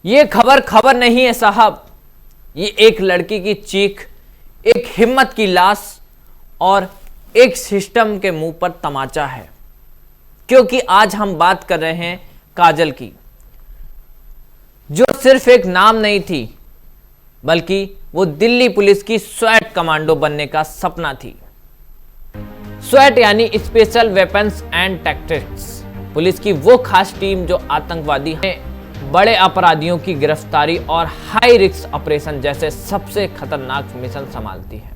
ये खबर नहीं है साहब, ये एक लड़की की चीख, एक हिम्मत की लाश और एक सिस्टम के मुंह पर तमाचा है। क्योंकि आज हम बात कर रहे हैं काजल की, जो सिर्फ एक नाम नहीं थी, बल्कि वो दिल्ली पुलिस की स्वैट कमांडो बनने का सपना थी। स्वैट यानी special weapons and tactics, police की वो खास टीम जो आतंकवादी हैं, बड़े अपराधियों की गिरफ्तारी और हाई रिस्क ऑपरेशन जैसे सबसे खतरनाक मिशन संभालती है।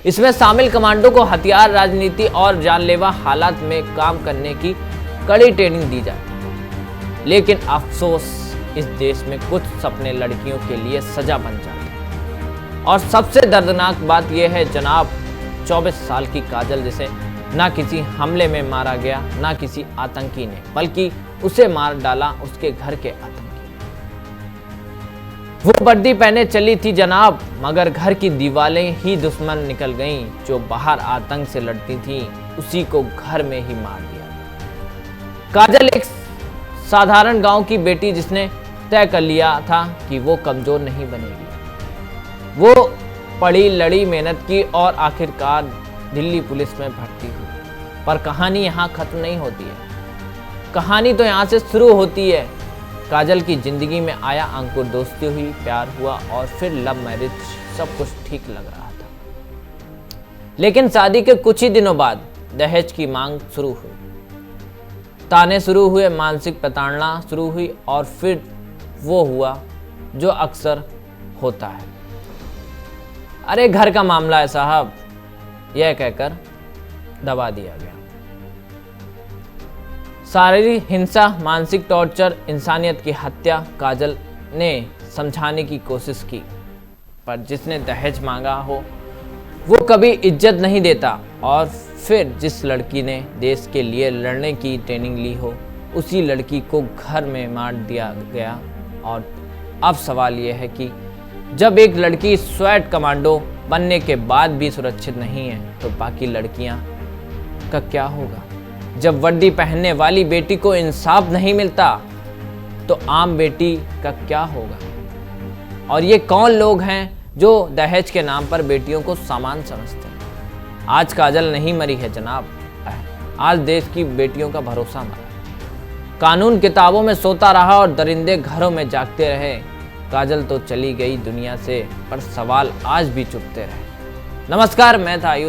इसमें शामिल कमांडो को हथियार, राजनीति और जानलेवा हालात में काम करने की कड़ी ट्रेनिंग दी जाती है। लेकिन अफसोस, इस देश में कुछ सपने लड़कियों के लिए सजा बन जाते हैं। और सबसे दर्दनाक बात यह है जनाब, 24 साल की काजल, जिसे ना किसी हमले में मारा गया, ना किसी आतंकी ने, बल्कि उसे मार डाला उसके घर के आतंकी ने। वो वर्दी पहने चली थी जनाब, मगर घर की दीवारें ही दुश्मन निकल गईं। जो बाहर आतंक से लड़ती थी, उसी को घर में ही मार दिया। काजल एक साधारण गांव की बेटी, जिसने तय कर लिया था कि वो कमजोर नहीं बनेगी। वो पढ़ी, लड़ी, मेहनत की और आखिरकार दिल्ली पुलिस में भर्ती हुई। पर कहानी यहाँ खत्म नहीं होती है, कहानी तो यहाँ से शुरू होती है। काजल की जिंदगी में आया अंकुर, दोस्ती हुई, प्यार हुआ और फिर लव मैरिज। सब कुछ ठीक लग रहा था, लेकिन शादी के कुछ ही दिनों बाद दहेज की मांग शुरू हुई, ताने शुरू हुए, मानसिक प्रताड़ना शुरू हुई और फिर वो हुआ जो अक्सर होता है। अरे घर का मामला है साहब, यह कहकर दबा दिया गया। शारीरिक हिंसा, मानसिक टॉर्चर, इंसानियत की हत्या। काजल ने समझाने की कोशिश की, पर जिसने दहेज मांगा हो वो कभी इज्जत नहीं देता। और फिर जिस लड़की ने देश के लिए लड़ने की ट्रेनिंग ली हो, उसी लड़की को घर में मार दिया गया। और अब सवाल यह है कि जब एक लड़की स्वैट कमांडो बनने के बाद भी सुरक्षित नहीं है, तो बाकी लड़कियां का क्या होगा? जब वर्दी पहनने वाली बेटी को इंसाफ नहीं मिलता, तो आम बेटी का क्या होगा? और ये कौन लोग हैं जो दहेज के नाम पर बेटियों को सामान समझते हैं? आज काजल नहीं मरी है जनाब, आज देश की बेटियों का भरोसा मरा। कानून किताबों में सोता रहा और दरिंदे घरों में जागते रहे। काजल तो चली गई दुनिया से, पर सवाल आज भी चुभते रहे। नमस्कार, मैं था आयुष।